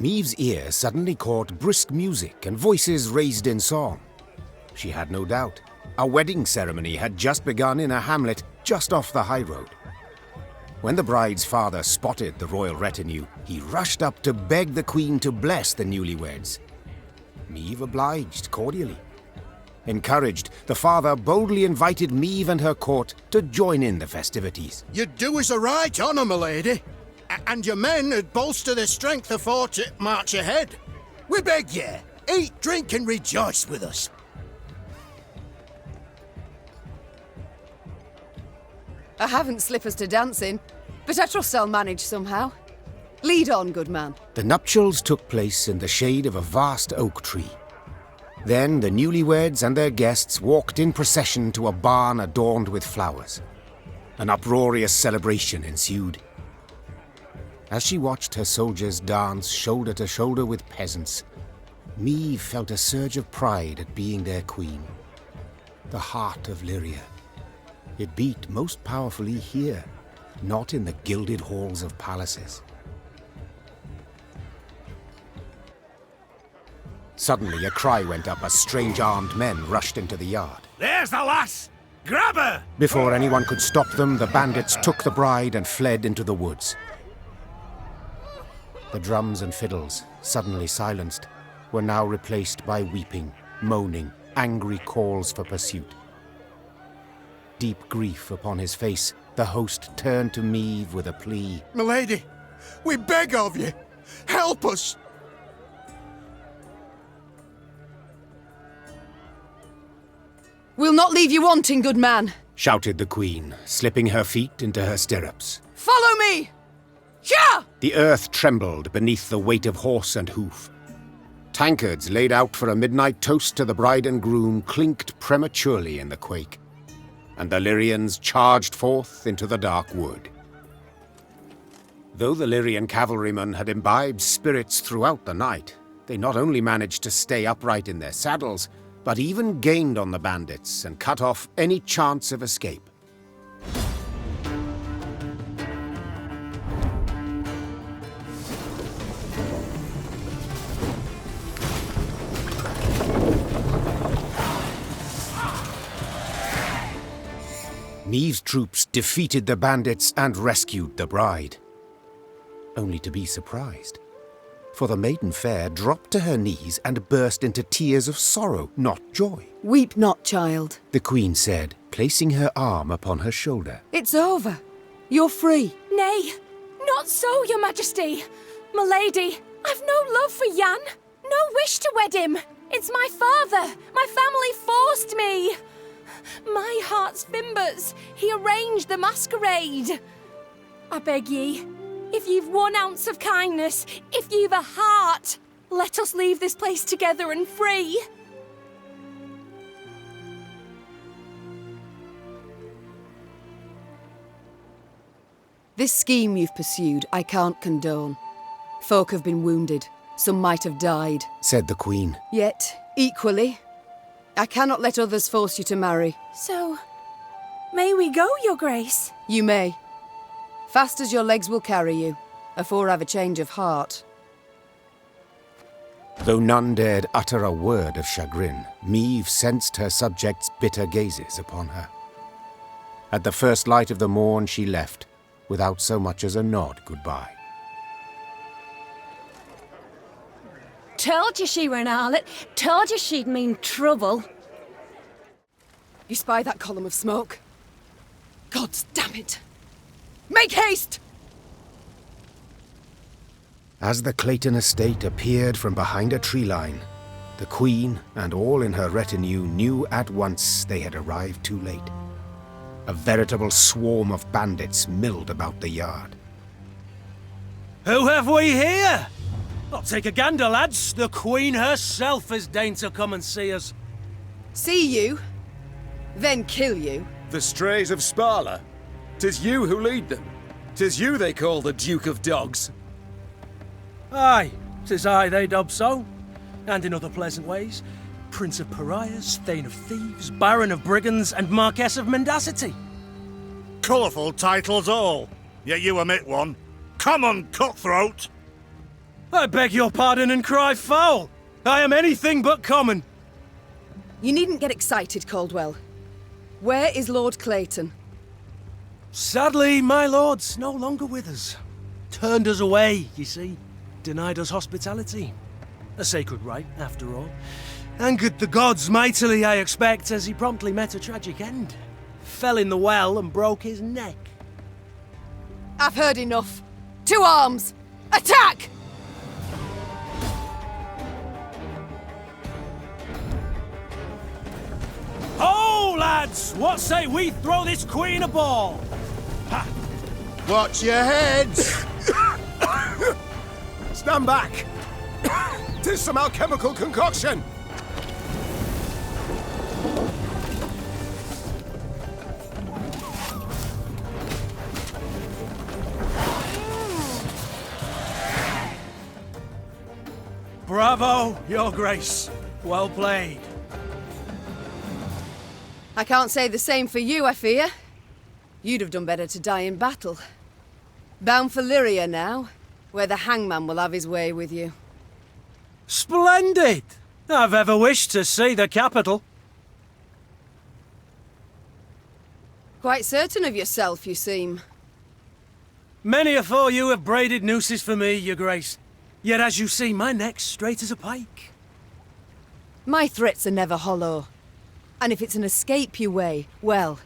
Meve's ear suddenly caught brisk music and voices raised in song. She had no doubt. A wedding ceremony had just begun in a hamlet just off the high road. When the bride's father spotted the royal retinue, he rushed up to beg the queen to bless the newlyweds. Meve obliged cordially. Encouraged, the father boldly invited Meve and her court to join in the festivities. You do us a right honour, my lady, and your men would bolster their strength afore to march ahead. We beg ye, eat, drink, and rejoice with us. I haven't slippers to dance in, but I trust I'll manage somehow. Lead on, good man. The nuptials took place in the shade of a vast oak tree. Then the newlyweds and their guests walked in procession to a barn adorned with flowers. An uproarious celebration ensued. As she watched her soldiers dance shoulder to shoulder with peasants, Meve felt a surge of pride at being their queen. The heart of Lyria. It beat most powerfully here, not in the gilded halls of palaces. Suddenly, a cry went up as strange armed men rushed into the yard. There's the lass! Grab her! Before anyone could stop them, the bandits took the bride and fled into the woods. The drums and fiddles, suddenly silenced, were now replaced by weeping, moaning, angry calls for pursuit. Deep grief upon his face, the host turned to Meve with a plea. Milady, we beg of you, help us! We'll not leave you wanting, good man. Shouted the queen, slipping her feet into her stirrups. Follow me! Yeah! The earth trembled beneath the weight of horse and hoof. Tankards laid out for a midnight toast to the bride and groom clinked prematurely in the quake, and the Lyrians charged forth into the dark wood. Though the Lyrian cavalrymen had imbibed spirits throughout the night, they not only managed to stay upright in their saddles, but even gained on the bandits and cut off any chance of escape. Meve's troops defeated the bandits and rescued the bride, only to be surprised. For the maiden fair dropped to her knees and burst into tears of sorrow, not joy. Weep not, child, The queen said, placing her arm upon her shoulder. It's over. You're free. Nay, not so, your majesty. My lady, I've no love for Jan. No wish to wed him. It's my father. My family forced me. My heart's fimbers. He arranged the masquerade. I beg ye, if you've 1 ounce of kindness, if you've a heart, let us leave this place together and free. This scheme you've pursued, I can't condone. Folk have been wounded. Some might have died. Said the queen. Yet, equally, I cannot let others force you to marry. So, may we go, your grace? You may. Fast as your legs will carry you, afore I've a change of heart. Though none dared utter a word of chagrin, Meve sensed her subjects' bitter gazes upon her. At the first light of the morn she left, without so much as a nod goodbye. Told you she were an harlot. Told you she'd mean trouble. You spy that column of smoke? Gods damn it! Make haste! As the Clayton estate appeared from behind a tree line, the queen and all in her retinue knew at once they had arrived too late. A veritable swarm of bandits milled about the yard. Who have we here? I'll take a gander, lads. The Queen herself has deigned to come and see us. See you, then kill you. The strays of Sparla. 'Tis you who lead them. 'Tis you they call the Duke of Dogs. Aye, 'tis I they dub so. And in other pleasant ways. Prince of Pariahs, Thane of Thieves, Baron of Brigands, and Marquess of Mendacity. Colourful titles all, yet you omit one. Come on, cutthroat! I beg your pardon and cry foul. I am anything but common. You needn't get excited, Caldwell. Where is Lord Clayton? Sadly, my lord's no longer with us. Turned us away, you see. Denied us hospitality. A sacred right, after all. Angered the gods mightily, I expect, as he promptly met a tragic end. Fell in the well and broke his neck. I've heard enough. To arms! Attack! Ho, lads! What say we throw this queen a ball? Ha! Watch your heads! Stand back! 'Tis some alchemical concoction! Bravo, Your Grace. Well played. I can't say the same for you, I fear. You'd have done better to die in battle. Bound for Lyria now, where the hangman will have his way with you. Splendid! I've ever wished to see the capital. Quite certain of yourself, you seem. Many afore you have braided nooses for me, Your Grace. Yet as you see, my neck's straight as a pike. My threats are never hollow. And if it's an escape you weigh, well,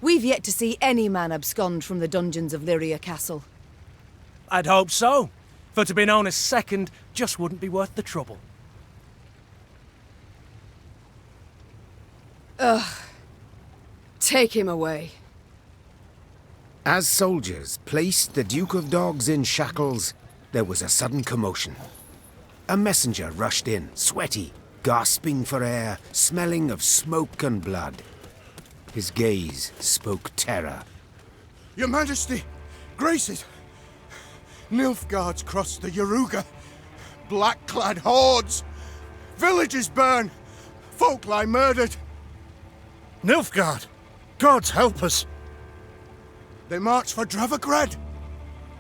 we've yet to see any man abscond from the dungeons of Lyria Castle. I'd hope so. For to be known as second just wouldn't be worth the trouble. Take him away. As soldiers placed the Duke of Dogs in shackles, there was a sudden commotion. A messenger rushed in, sweaty, gasping for air, smelling of smoke and blood. His gaze spoke terror. Your Majesty, graces. Nilfgaard's crossed the Yaruga. Black-clad hordes. Villages burn. Folk lie murdered. Nilfgaard! Gods help us! They march for Dravigrad.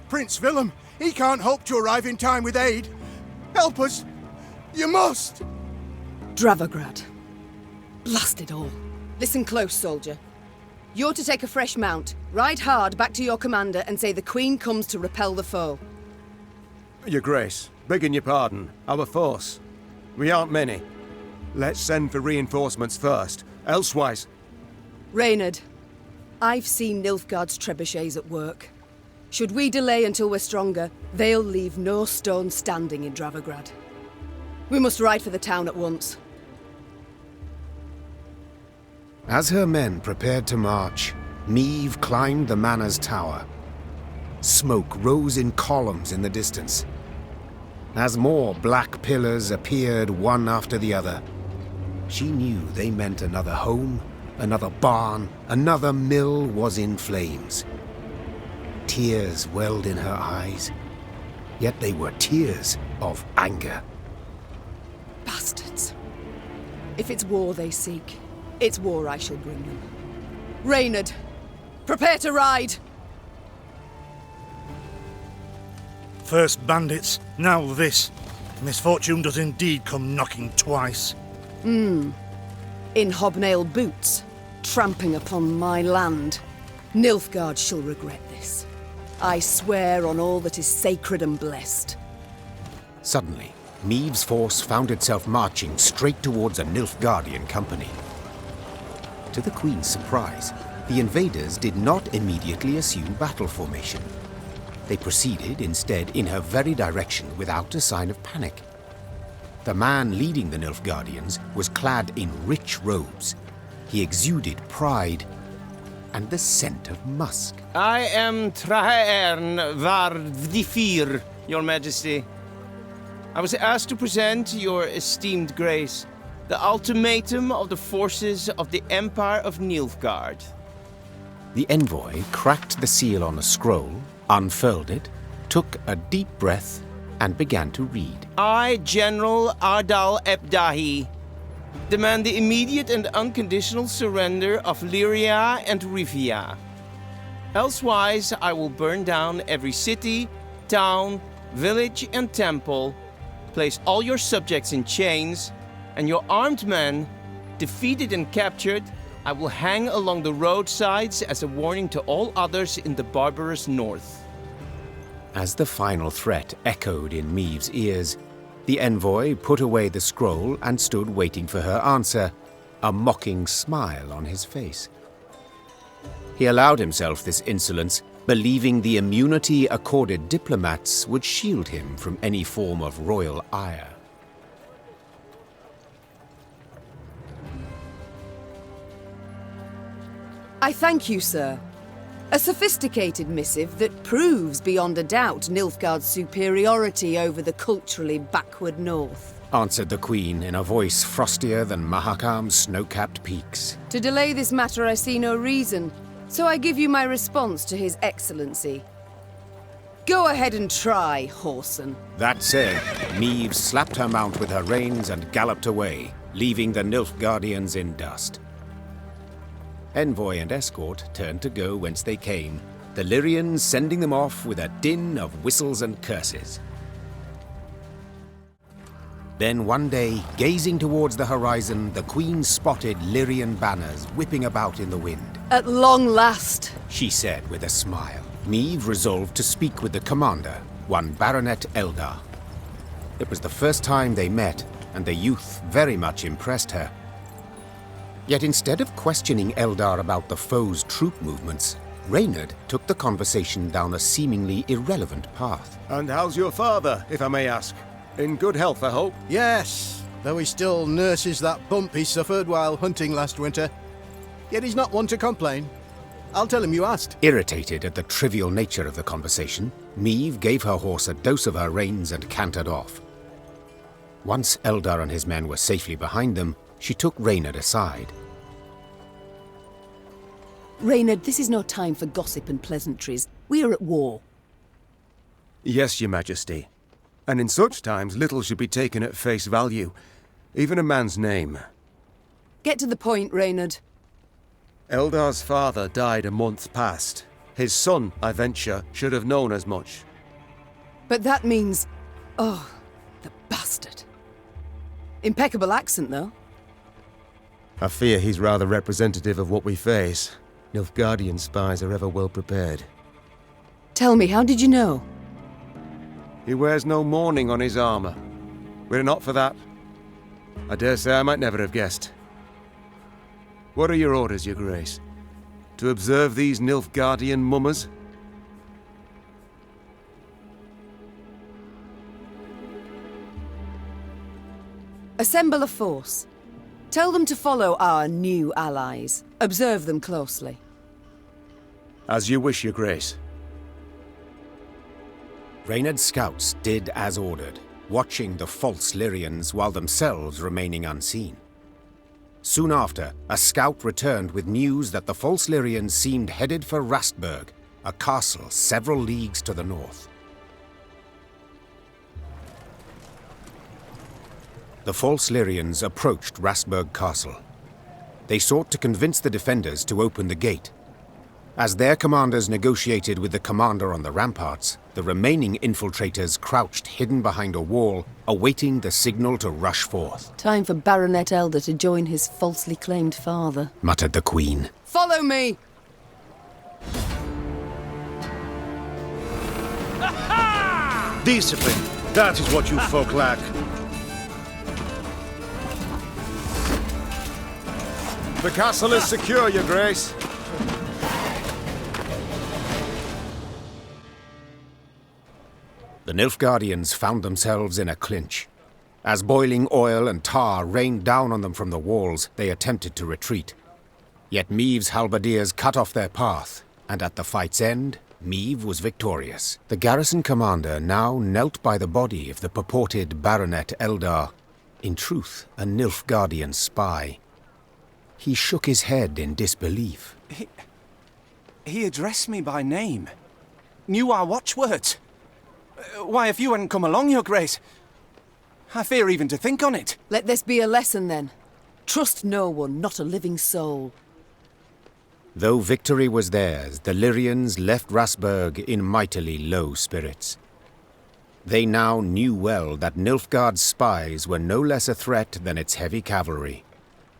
Prince Willem, he can't hope to arrive in time with aid. Help us. You must. Dravigrad. Blast it all. Listen close, soldier. You're to take a fresh mount, ride hard back to your commander and say the Queen comes to repel the foe. Your Grace, begging your pardon, our force. We aren't many. Let's send for reinforcements first, elsewise... Reynard, I've seen Nilfgaard's trebuchets at work. Should we delay until we're stronger, they'll leave no stone standing in Dravigrad. We must ride for the town at once. As her men prepared to march, Meve climbed the manor's tower. Smoke rose in columns in the distance. As more black pillars appeared one after the other, she knew they meant another home, another barn, another mill was in flames. Tears welled in her eyes, yet they were tears of anger. Bastards. If it's war they seek, it's war I shall bring them. Reynard, prepare to ride! First bandits, now this. Misfortune does indeed come knocking twice. In hobnail boots, tramping upon my land. Nilfgaard shall regret this. I swear on all that is sacred and blessed. Suddenly, Meve's force found itself marching straight towards a Nilfgaardian company. To the Queen's surprise, the invaders did not immediately assume battle formation. They proceeded instead in her very direction without a sign of panic. The man leading the Nilfgaardians was clad in rich robes. He exuded pride and the scent of musk. I am Traern Vardifir, Your Majesty. I was asked to present your esteemed grace the ultimatum of the forces of the Empire of Nilfgaard. The envoy cracked the seal on a scroll, unfurled it, took a deep breath, and began to read. I, General Ardal Ebdahi, demand the immediate and unconditional surrender of Lyria and Rivia. Elsewise, I will burn down every city, town, village and temple, place all your subjects in chains, and your armed men, defeated and captured, I will hang along the roadsides as a warning to all others in the barbarous north. As the final threat echoed in Meve's ears, the envoy put away the scroll and stood waiting for her answer, a mocking smile on his face. He allowed himself this insolence, believing the immunity accorded diplomats would shield him from any form of royal ire. I thank you, sir. A sophisticated missive that proves beyond a doubt Nilfgaard's superiority over the culturally backward north. Answered the Queen in a voice frostier than Mahakam's snow-capped peaks. To delay this matter I see no reason, so I give you my response to His Excellency. Go ahead and try, Whoreson. That said, Meve slapped her mount with her reins and galloped away, leaving the Nilfgaardians in dust. Envoy and escort turned to go whence they came, the Lyrians sending them off with a din of whistles and curses. Then one day, gazing towards the horizon, the Queen spotted Lyrian banners whipping about in the wind. At long last, She said with a smile. Meve resolved to speak with the commander, one Baronet Eldar. It was the first time they met, and the youth very much impressed her. Yet instead of questioning Eldar about the foe's troop movements, Reynard took the conversation down a seemingly irrelevant path. And how's your father, if I may ask? In good health, I hope? Yes, though he still nurses that bump he suffered while hunting last winter. Yet he's not one to complain. I'll tell him you asked. Irritated at the trivial nature of the conversation, Meve gave her horse a dose of her reins and cantered off. Once Eldar and his men were safely behind them, she took Reynard aside. Reynard, this is no time for gossip and pleasantries. We are at war. Yes, Your Majesty. And in such times, little should be taken at face value, even a man's name. Get to the point, Reynard. Eldar's father died a month past. His son, I venture, should have known as much. But that means... Oh, the bastard. Impeccable accent, though. I fear he's rather representative of what we face. Nilfgaardian spies are ever well prepared. Tell me, how did you know? He wears no mourning on his armor. Were it not for that, I dare say I might never have guessed. What are your orders, Your Grace? To observe these Nilfgaardian mummers? Assemble a force. Tell them to follow our new allies. Observe them closely. As you wish, Your Grace. Reynard's scouts did as ordered, watching the false Lyrians while themselves remaining unseen. Soon after, a scout returned with news that the false Lyrians seemed headed for Rastburg, a castle several leagues to the north. The false Lyrians approached Rastburg Castle. They sought to convince the defenders to open the gate. As their commanders negotiated with the commander on the ramparts, the remaining infiltrators crouched hidden behind a wall, awaiting the signal to rush forth. Time for Baronet Elder to join his falsely claimed father, Muttered the Queen. Follow me! Discipline. That is what you folk lack. The castle is secure, Your Grace. The Nilfgaardians found themselves in a clinch. As boiling oil and tar rained down on them from the walls, they attempted to retreat. Yet Meve's halberdiers cut off their path, and at the fight's end, Meve was victorious. The garrison commander now knelt by the body of the purported Baronet Eldar, in truth a Nilfgaardian spy. He shook his head in disbelief. He addressed me by name. Knew our watchwords. Why, if you hadn't come along, Your Grace, I fear even to think on it. Let this be a lesson, then. Trust no one, not a living soul. Though victory was theirs, the Lyrians left Rastburg in mightily low spirits. They now knew well that Nilfgaard's spies were no less a threat than its heavy cavalry,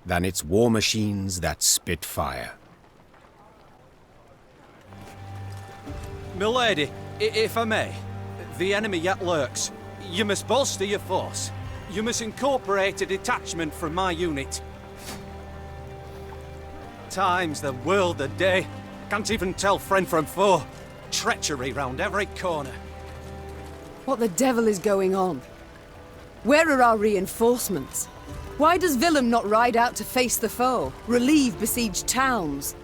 than its war machines that spit fire. Milady, if I may, the enemy yet lurks. You must bolster your force. You must incorporate a detachment from my unit. Time's the world a day. Can't even tell friend from foe. Treachery round every corner. What the devil is going on? Where are our reinforcements? Why does Willem not ride out to face the foe, relieve besieged towns?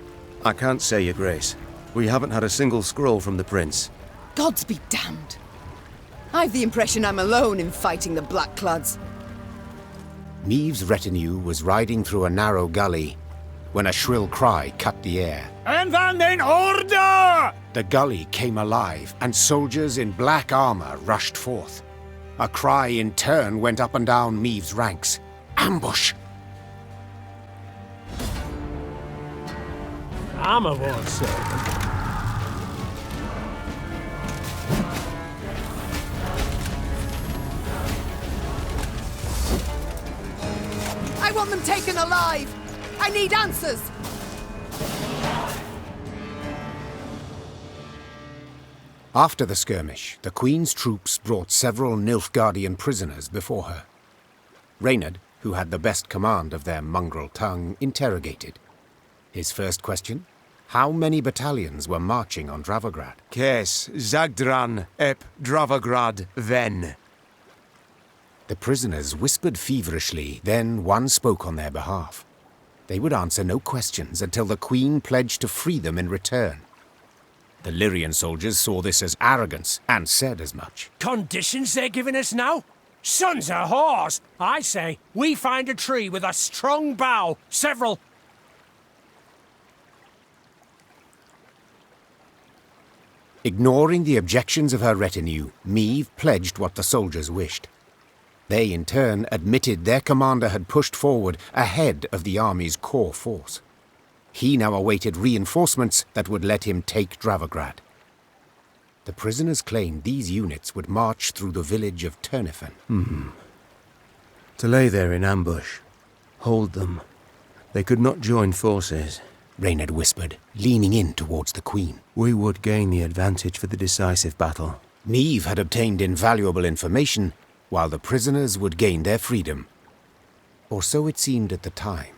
I can't say, Your Grace. We haven't had a single scroll from the Prince. Gods be damned. I've the impression I'm alone in fighting the Blackclads. Meve's retinue was riding through a narrow gully when a shrill cry cut the air. And then in order! The gully came alive, and soldiers in black armor rushed forth. A cry in turn went up and down Meve's ranks. Ambush! I'm a war servant. I want them taken alive! I need answers! After the skirmish, the Queen's troops brought several Nilfgaardian prisoners before her. Reynard, who had the best command of their mongrel tongue, interrogated. His first question? How many battalions were marching on Dravograd? Kes, Zagdran, ep Dravograd, ven. The prisoners whispered feverishly, then one spoke on their behalf. They would answer no questions until the Queen pledged to free them in return. The Lyrian soldiers saw this as arrogance and said as much. Conditions they're giving us now? Sons of whores! I say, we find a tree with a strong bough, several... Ignoring the objections of her retinue, Meve pledged what the soldiers wished. They, in turn, admitted their commander had pushed forward ahead of the army's core force. He now awaited reinforcements that would let him take Dravograd. The prisoners claimed these units would march through the village of Turnifen. To lay there in ambush. Hold them. They could not join forces. Reynard whispered, leaning in towards the Queen. We would gain the advantage for the decisive battle. Meve had obtained invaluable information, while the prisoners would gain their freedom. Or so it seemed at the time.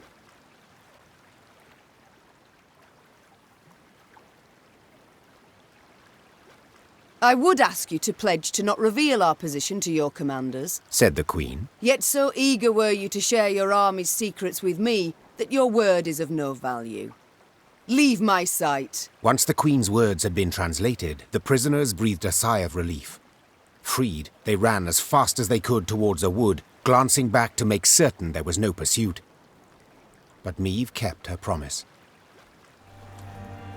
I would ask you to pledge to not reveal our position to your commanders, said the Queen. Yet so eager were you to share your army's secrets with me that your word is of no value. Leave my sight. Once the Queen's words had been translated, the prisoners breathed a sigh of relief. Freed, they ran as fast as they could towards a wood, glancing back to make certain there was no pursuit. But Meve kept her promise.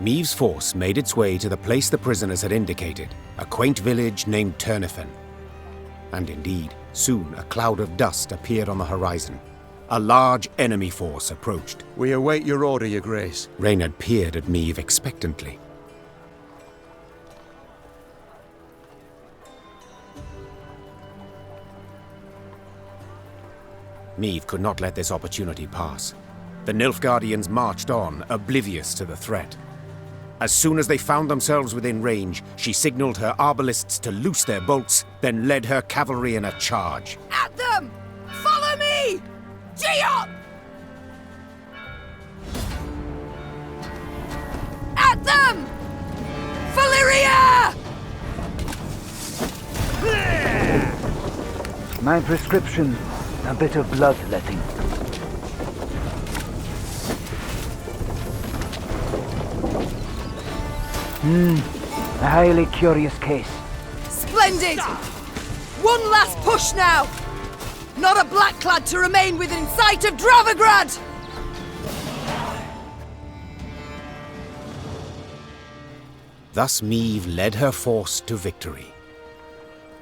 Meve's force made its way to the place the prisoners had indicated, a quaint village named Turnifen. And indeed, soon a cloud of dust appeared on the horizon. A large enemy force approached. We await your order, Your Grace. Reynard peered at Meve expectantly. Meve could not let this opportunity pass. The Nilfgaardians marched on, oblivious to the threat. As soon as they found themselves within range, she signaled her arbalists to loose their bolts, then led her cavalry in a charge. At them! Follow me! Geop! At them! For Lyria! My prescription, a bit of bloodletting. A highly curious case. Splendid! One last push now! Not a Blackclad to remain within sight of Dravograd! Thus Meve led her force to victory.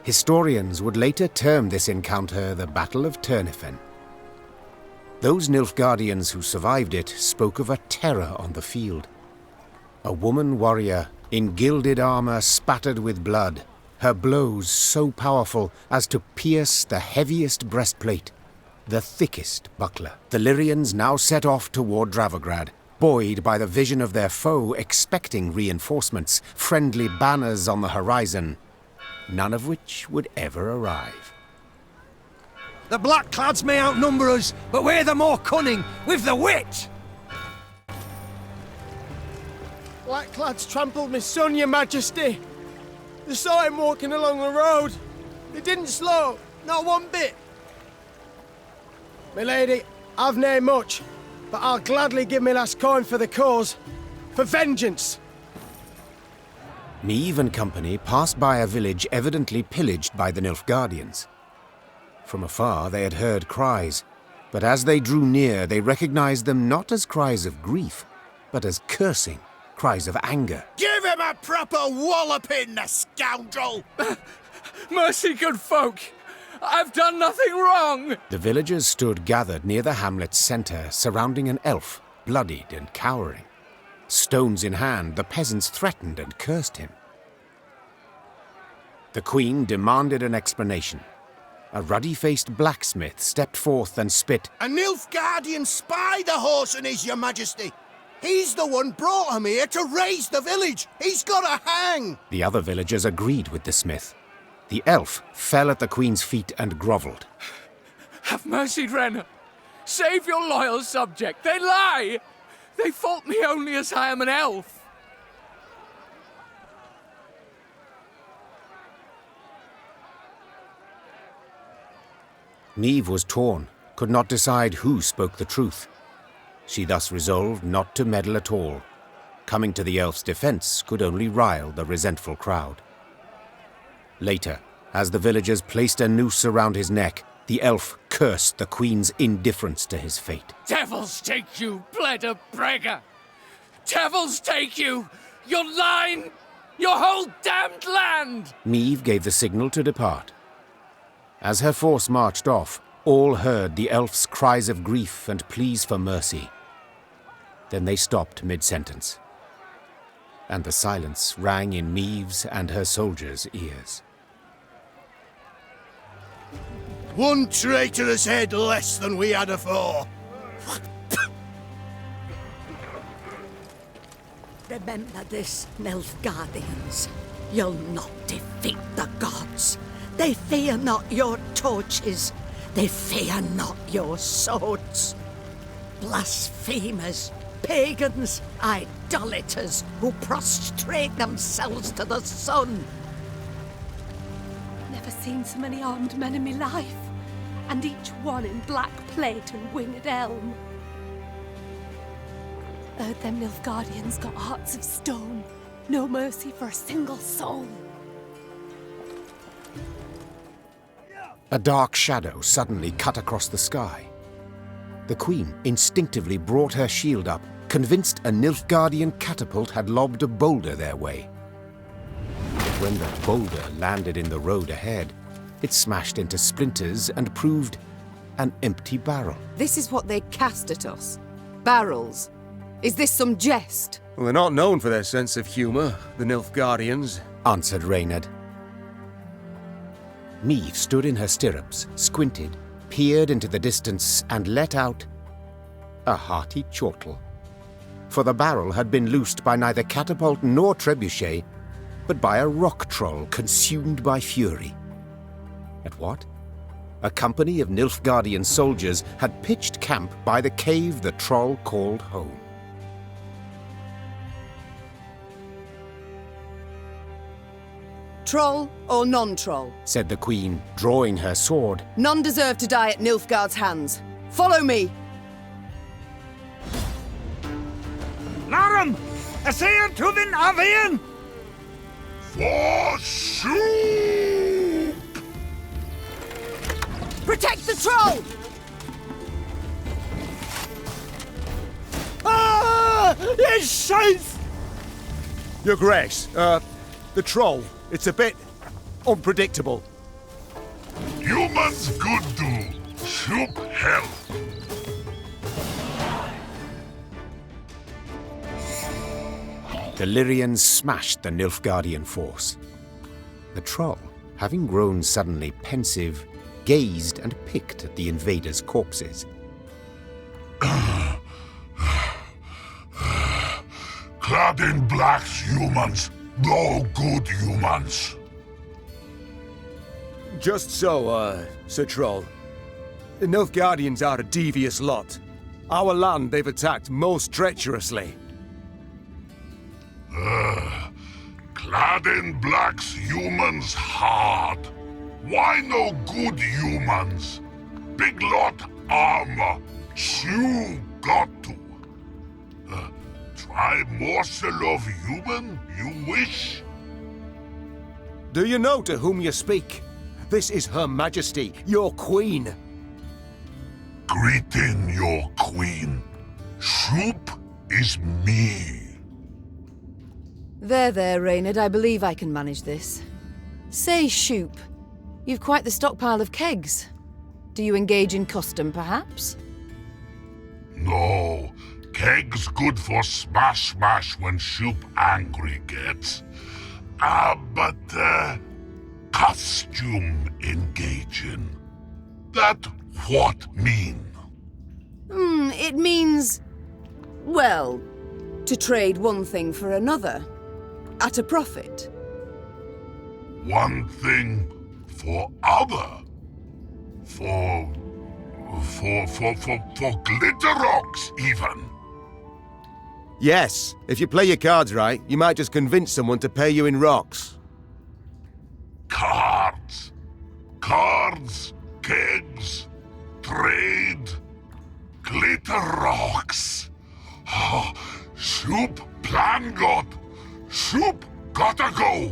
Historians would later term this encounter the Battle of Turnifen. Those Nilfgaardians who survived it spoke of a terror on the field. A woman warrior in gilded armor spattered with blood, her blows so powerful as to pierce the heaviest breastplate, the thickest buckler. The Lyrians now set off toward Dravograd, buoyed by the vision of their foe expecting reinforcements, friendly banners on the horizon, none of which would ever arrive. The Blackclads may outnumber us, but we're the more cunning, with the wit! Blackclads trampled my son, your majesty. They saw him walking along the road. They didn't slow, not one bit. My lady, I've nae much, but I'll gladly give me last coin for the cause. For vengeance! Meve and company passed by a village evidently pillaged by the Nilfgaardians. From afar they had heard cries, but as they drew near they recognized them not as cries of grief, but as cursing, cries of anger. Give him a proper walloping, the scoundrel! Mercy, good folk! I've done nothing wrong! The villagers stood gathered near the hamlet's centre, surrounding an elf, bloodied and cowering. Stones in hand, the peasants threatened and cursed him. The queen demanded an explanation. A ruddy-faced blacksmith stepped forth and spit. A Nilfgaardian spy the horse and is, your majesty. He's the one brought him here to raise the village. He's got to hang. The other villagers agreed with the smith. The elf fell at the queen's feet and grovelled. Have mercy, Dren. Save your loyal subject. They lie! They fault me only as I am an elf. Meve was torn, could not decide who spoke the truth. She thus resolved not to meddle at all. Coming to the elf's defense could only rile the resentful crowd. Later, as the villagers placed a noose around his neck, the elf cursed the queen's indifference to his fate. Devils take you, Bleder Breaker! Devils take you! Your line! Your whole damned land! Meve gave the signal to depart. As her force marched off, all heard the elf's cries of grief and pleas for mercy. Then they stopped mid-sentence, and the silence rang in Meve's and her soldiers' ears. One traitorous head less than we had afore. Remember this, Nilfgaardians. You'll not defeat the gods. They fear not your torches. They fear not your swords. Blasphemers, pagans, idolaters who prostrate themselves to the sun. Never seen so many armed men in me life, and each one in black plate and winged elm. Heard them Nilfgaardians got hearts of stone, no mercy for a single soul. A dark shadow suddenly cut across the sky. The queen instinctively brought her shield up, convinced a Nilfgaardian catapult had lobbed a boulder their way. But when the boulder landed in the road ahead, it smashed into splinters and proved an empty barrel. This is what they cast at us. Barrels. Is this some jest? Well, they're not known for their sense of humour, the Nilfgaardians, answered Reynard. Meve stood in her stirrups, squinted, peered into the distance, and let out a hearty chortle. For the barrel had been loosed by neither catapult nor trebuchet, but by a rock troll consumed by fury. At what? A company of Nilfgaardian soldiers had pitched camp by the cave the troll called home. Troll or non-troll? Said the queen, drawing her sword. None deserve to die at Nilfgaard's hands. Follow me! Larum! Essayr Tuvin Avian! Protect the troll! Ah! It's safe! Your Grace, the troll, it's a bit unpredictable. Humans good do. Shoop help. The Lyrians smashed the Nilfgaardian force. The troll, having grown suddenly pensive, gazed and picked at the invaders' corpses. Clad in blacks, humans. No good humans. Just so, Sir Troll. The Nilfgaardians are a devious lot. Our land they've attacked most treacherously. Clad in blacks, humans hard. Why no good humans? Big lot armor. Chew got to. Try morsel of human, you wish? Do you know to whom you speak? This is Her Majesty, your queen. Greeting your queen. Soup is me. There, Reynard. I believe I can manage this. Say, Shoop, you've quite the stockpile of kegs. Do you engage in custom, perhaps? No. Kegs good for smash when Soup angry gets. But costume engaging. That what mean? It means... well, to trade one thing for another. At a profit. One thing for other. For glitter rocks, even. Yes, if you play your cards right, you might just convince someone to pay you in rocks. Cards, kegs, trade, glitter rocks. Soup plan got. Soup gotta go.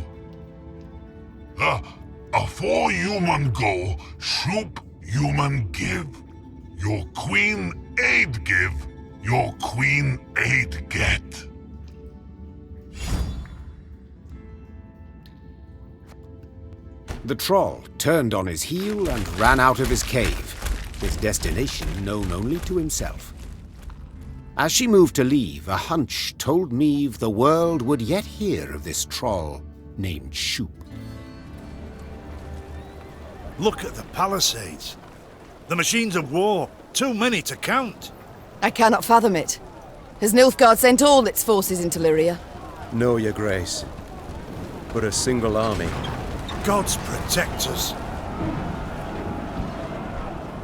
A 4 human go, Soup human give. Your queen aid give, your queen aid get. The troll turned on his heel and ran out of his cave, his destination known only to himself. As she moved to leave, a hunch told Meve the world would yet hear of this troll named Shoop. Look at the palisades. The machines of war. Too many to count. I cannot fathom it. Has Nilfgaard sent all its forces into Lyria? No, your grace. But a single army. Gods protect us.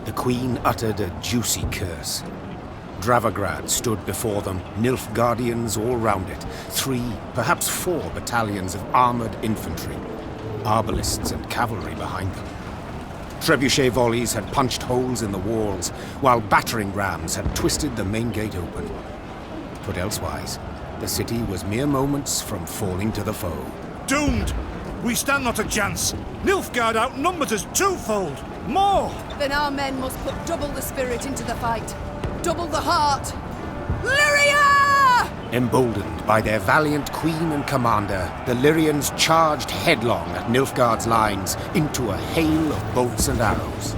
The queen uttered a juicy curse. Dravagrad stood before them, Nilfgaardians all round it, 3, perhaps 4 battalions of armoured infantry, arbalists and cavalry behind them. Trebuchet volleys had punched holes in the walls, while battering rams had twisted the main gate open. But elsewise, the city was mere moments from falling to the foe. Doomed! We stand not a chance. Nilfgaard outnumbers us twofold. More! Then our men must put double the spirit into the fight. Double the heart. Lyria! Emboldened by their valiant queen and commander, the Lyrians charged headlong at Nilfgaard's lines into a hail of bolts and arrows.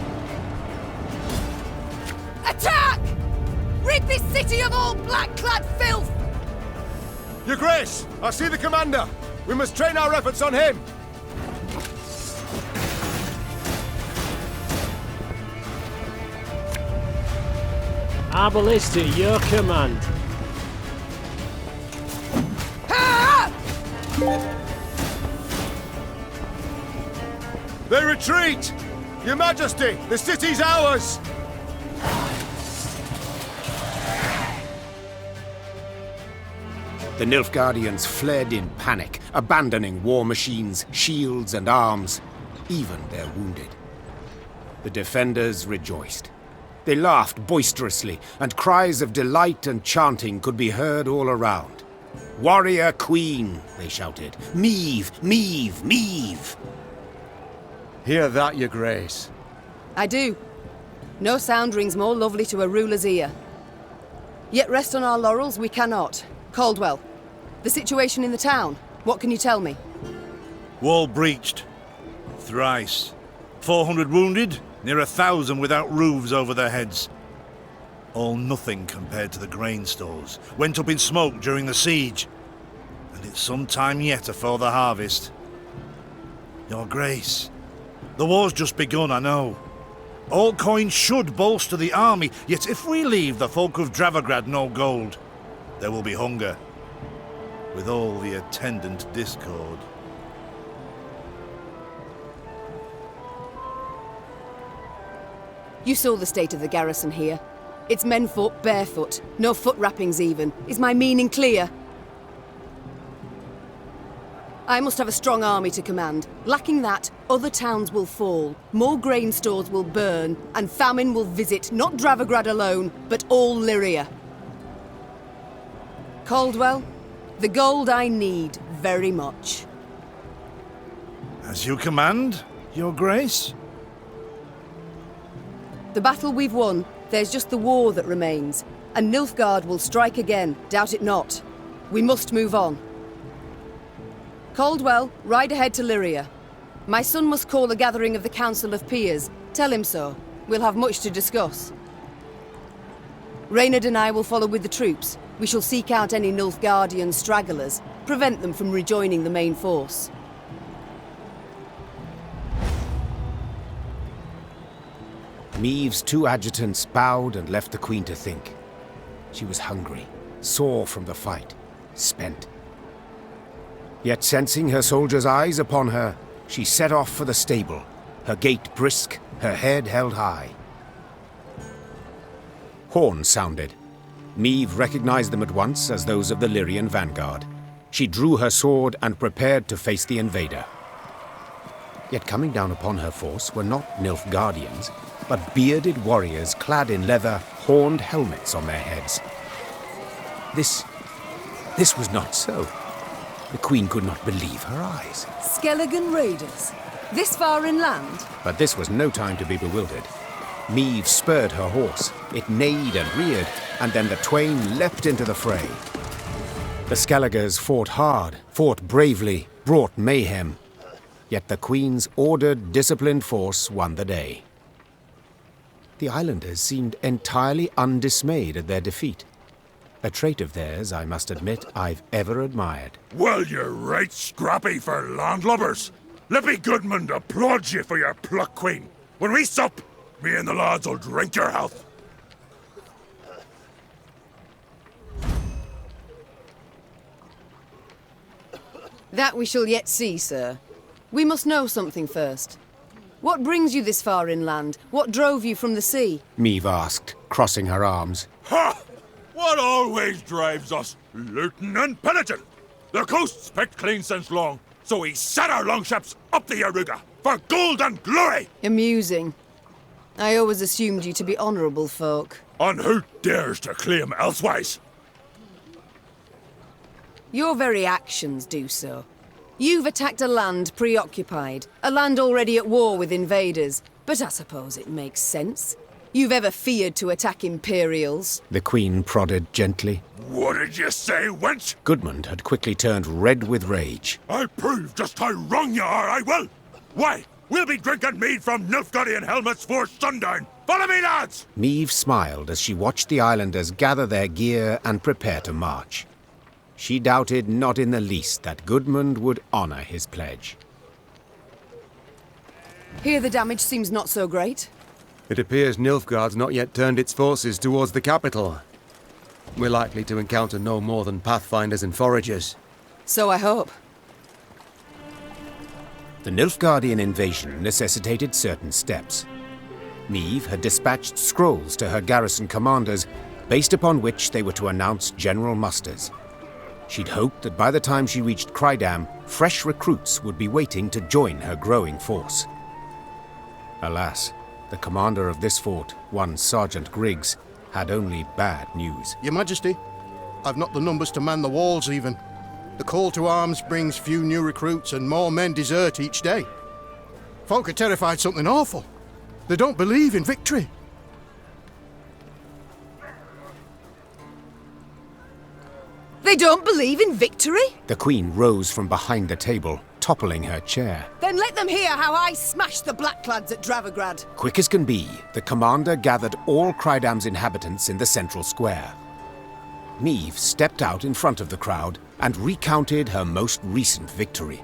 Attack! Rid this city of all black-clad filth! Your grace, I see the commander. We must train our efforts on him. Arbalist at your command. They retreat! Your Majesty, the city's ours! The Nilfgaardians fled in panic, abandoning war machines, shields and arms, even their wounded. The defenders rejoiced. They laughed boisterously, and cries of delight and chanting could be heard all around. "Warrior Queen," they shouted. "Meve! Meve! Meve!" Hear that, your grace? I do. No sound rings more lovely to a ruler's ear. Yet rest on our laurels we cannot. Caldwell, the situation in the town, what can you tell me? Wall breached. Thrice. 400 wounded, near 1,000 without roofs over their heads. All nothing compared to the grain stores. Went up in smoke during the siege. And it's some time yet afore the harvest. Your Grace, the war's just begun, I know. All coins should bolster the army, yet if we leave the folk of Dravograd no gold, there will be hunger, with all the attendant discord. You saw the state of the garrison here. Its men fought barefoot, no foot wrappings even. Is my meaning clear? I must have a strong army to command. Lacking that, other towns will fall, more grain stores will burn, and famine will visit not Dravograd alone, but all Lyria. Caldwell, the gold I need very much. As you command, Your Grace? The battle we've won, there's just the war that remains, and Nilfgaard will strike again, doubt it not. We must move on. Caldwell, ride ahead to Lyria. My son must call a gathering of the Council of Peers. Tell him so. We'll have much to discuss. Reynard and I will follow with the troops. We shall seek out any Nilfgaardian stragglers, prevent them from rejoining the main force. Meve's two adjutants bowed and left the Queen to think. She was hungry, sore from the fight, spent. Yet sensing her soldiers' eyes upon her, she set off for the stable, her gait brisk, her head held high. Horns sounded. Meve recognized them at once as those of the Lyrian vanguard. She drew her sword and prepared to face the invader. Yet coming down upon her force were not Nilfgaardians, but bearded warriors clad in leather, horned helmets on their heads. This was not so. The Queen could not believe her eyes. Skelligan raiders? This far inland? But this was no time to be bewildered. Meve spurred her horse. It neighed and reared, and then the twain leapt into the fray. The Skelligers fought hard, fought bravely, brought mayhem. Yet the Queen's ordered, disciplined force won the day. The islanders seemed entirely undismayed at their defeat. A trait of theirs, I must admit, I've ever admired. Well, you're right scrappy for landlubbers. Lippy Goodman applauds you for your pluck, Queen. When we sup, me and the lads will drink your health. That we shall yet see, sir. We must know something first. What brings you this far inland? What drove you from the sea? Meve asked, crossing her arms. Ha! What always drives us? Looting and pillaging. The coast's picked clean since long, so we set our longships up the Yaruga for gold and glory! Amusing. I always assumed you to be honourable folk. And who dares to claim elsewise? Your very actions do so. You've attacked a land preoccupied, a land already at war with invaders, but I suppose it makes sense. You've ever feared to attack Imperials? The Queen prodded gently. What did you say, wench? Gudmund had quickly turned red with rage. I'll prove just how wrong you are, I will! Why, we'll be drinking mead from Nilfgaardian helmets for sundown! Follow me, lads! Meve smiled as she watched the islanders gather their gear and prepare to march. She doubted not in the least that Gudmund would honor his pledge. Here the damage seems not so great. It appears Nilfgaard's not yet turned its forces towards the capital. We're likely to encounter no more than pathfinders and foragers. So I hope. The Nilfgaardian invasion necessitated certain steps. Meve had dispatched scrolls to her garrison commanders, based upon which they were to announce general musters. She'd hoped that by the time she reached Crydam, fresh recruits would be waiting to join her growing force. Alas, the commander of this fort, one Sergeant Griggs, had only bad news. Your Majesty, I've not the numbers to man the walls even. The call to arms brings few new recruits and more men desert each day. Folk are terrified something awful. They don't believe in victory. They don't believe in victory? The Queen rose from behind the table, toppling her chair. Then let them hear how I smashed the Blackclads at Dravograd. Quick as can be, the commander gathered all Crydam's inhabitants in the central square. Meve stepped out in front of the crowd and recounted her most recent victory.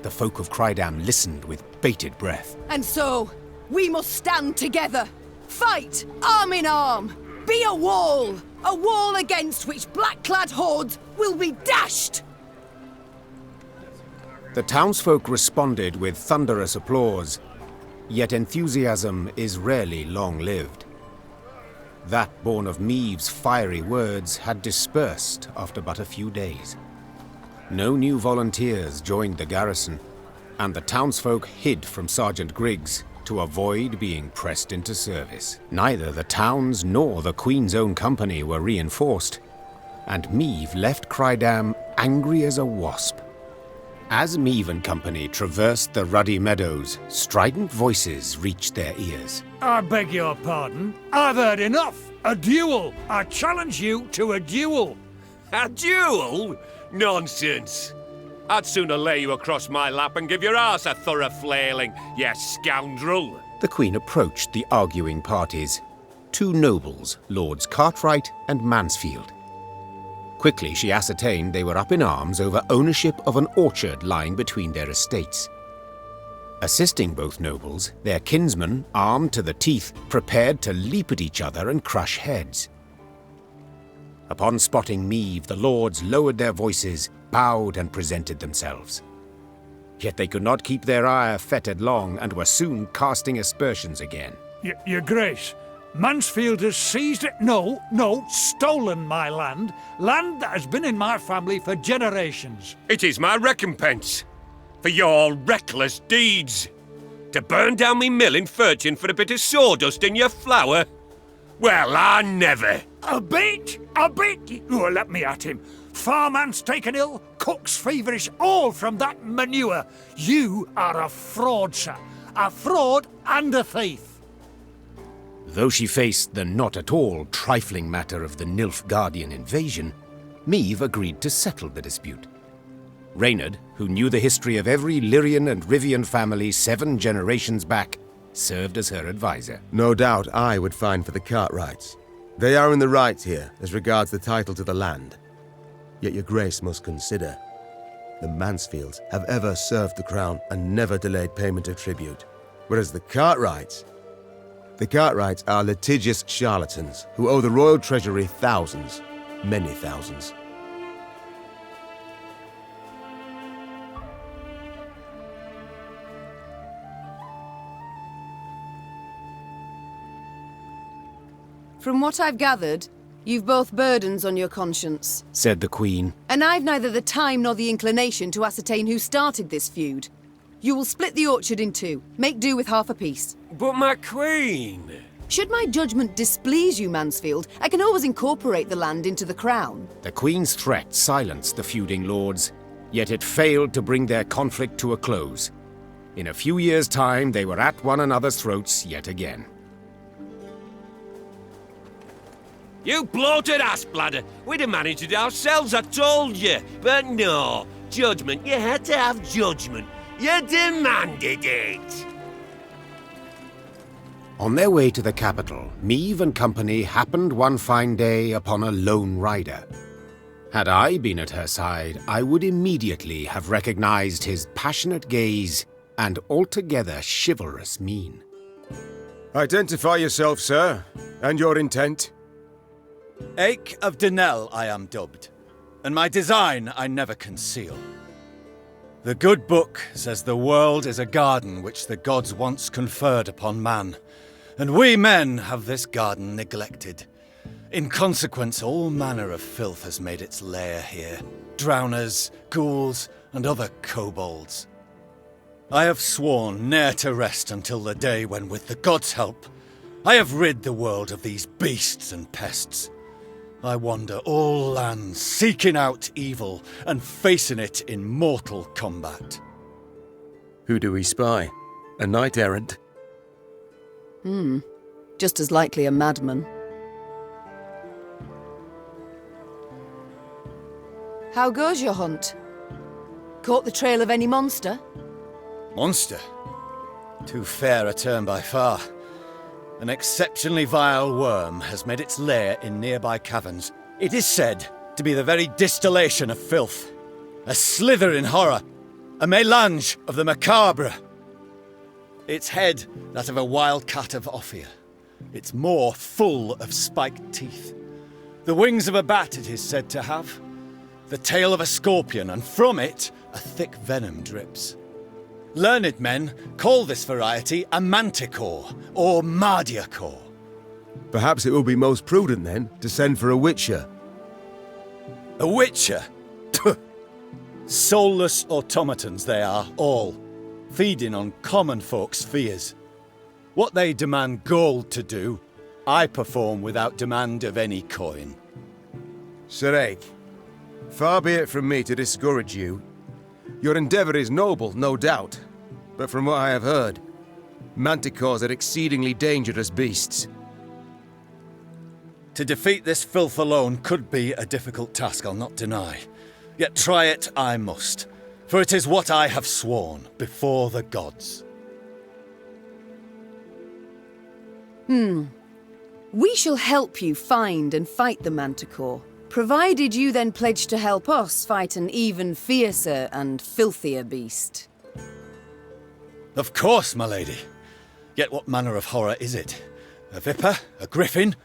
the folk of Crydam listened with bated breath. And so, we must stand together. Fight, arm in arm. Be a wall against which black-clad hordes will be dashed. The townsfolk responded with thunderous applause, yet enthusiasm is rarely long-lived. That born of Meve's fiery words had dispersed after but a few days. No new volunteers joined the garrison, and the townsfolk hid from Sergeant Griggs to avoid being pressed into service. Neither the towns nor the Queen's own company were reinforced, and Meve left Crydam angry as a wasp. As Meve and company traversed the ruddy meadows, strident voices reached their ears. I beg your pardon. I've heard enough. A duel. I challenge you to a duel. A duel? Nonsense. I'd sooner lay you across my lap and give your arse a thorough flailing, you scoundrel. The Queen approached the arguing parties. Two nobles, Lords Cartwright and Mansfield. Quickly she ascertained they were up in arms over ownership of an orchard lying between their estates. Assisting both nobles, their kinsmen, armed to the teeth, prepared to leap at each other and crush heads. Upon spotting Meve, the lords lowered their voices, bowed and presented themselves. Yet they could not keep their ire fettered long and were soon casting aspersions again. Your Grace, Mansfield has seized it. No, stolen my land. Land that has been in my family for generations. It is my recompense for your reckless deeds. To burn down me mill in Furchin for a bit of sawdust in your flour? Well, I never. A bit? Oh, let me at him. Farmhands taken ill, cooks feverish, all from that manure. You are a fraud, sir. A fraud and a thief. Though she faced the not at all trifling matter of the Nilfgaardian invasion, Meve agreed to settle the dispute. Reynard, who knew the history of every Lyrian and Rivian family 7 generations back, served as her advisor. No doubt I would find for the Cartwrights. They are in the right here as regards the title to the land. Yet your grace must consider, the Mansfields have ever served the crown and never delayed payment of tribute, whereas the Cartwrights are litigious charlatans who owe the royal treasury thousands, many thousands. From what I've gathered, you've both burdens on your conscience, said the Queen. And I've neither the time nor the inclination to ascertain who started this feud. You will split the orchard in 2. Make do with half a piece. But my queen! Should my judgment displease you, Mansfield, I can always incorporate the land into the crown. The Queen's threat silenced the feuding lords, yet it failed to bring their conflict to a close. In a few years' time, they were at one another's throats yet again. You bloated ass-bladder! We'd have managed it ourselves, I told you! But no! Judgment, you had to have judgment! You demanded it! On their way to the capital, Meve and company happened one fine day upon a lone rider. Had I been at her side, I would immediately have recognized his passionate gaze and altogether chivalrous mien. Identify yourself, sir, and your intent. Ache of Denel I am dubbed, and my design I never conceal. The good book says the world is a garden which the gods once conferred upon man, and we men have this garden neglected. In consequence, all manner of filth has made its lair here. Drowners, ghouls, and other kobolds. I have sworn ne'er to rest until the day when, with the gods' help, I have rid the world of these beasts and pests. I wander all lands, seeking out evil and facing it in mortal combat. Who do we spy? A knight-errant? Just as likely a madman. How goes your hunt? Caught the trail of any monster? Monster? Too fair a term by far. An exceptionally vile worm has made its lair in nearby caverns. It is said to be the very distillation of filth. A slither in horror. A mélange of the macabre. Its head, that of a wild cat of Ophir. Its maw full of spiked teeth. The wings of a bat it is said to have. The tail of a scorpion, and from it a thick venom drips. Learned men call this variety a manticore, or mardiacore. Perhaps it will be most prudent, then, to send for a witcher. A witcher? Soulless automatons they are, all, feeding on common folks' fears. What they demand gold to do, I perform without demand of any coin. Sir Ake, far be it from me to discourage you. Your endeavour is noble, no doubt, but from what I have heard, manticores are exceedingly dangerous beasts. To defeat this filth alone could be a difficult task, I'll not deny. Yet try it I must, for it is what I have sworn before the gods. We shall help you find and fight the manticore, provided you then pledge to help us fight an even fiercer and filthier beast. Of course, my lady. Yet what manner of horror is it? A viper? A griffin?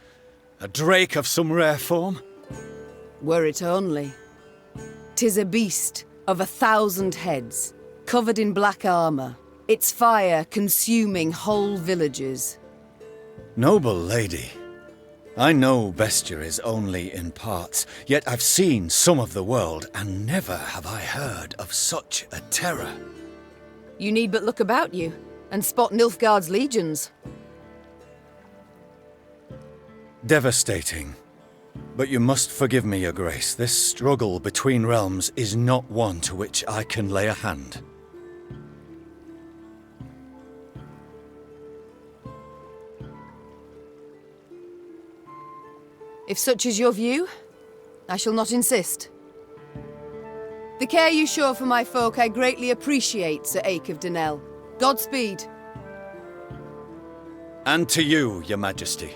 A drake of some rare form? Were it only. 'Tis a beast of 1,000 heads, covered in black armor, its fire consuming whole villages. Noble lady, I know bestiaries only in parts, yet I've seen some of the world, and never have I heard of such a terror. You need but look about you, and spot Nilfgaard's legions. Devastating. But you must forgive me, Your Grace. This struggle between realms is not one to which I can lay a hand. If such is your view, I shall not insist. The care you show for my folk I greatly appreciate, Sir Ake of Denel. Godspeed. And to you, Your Majesty.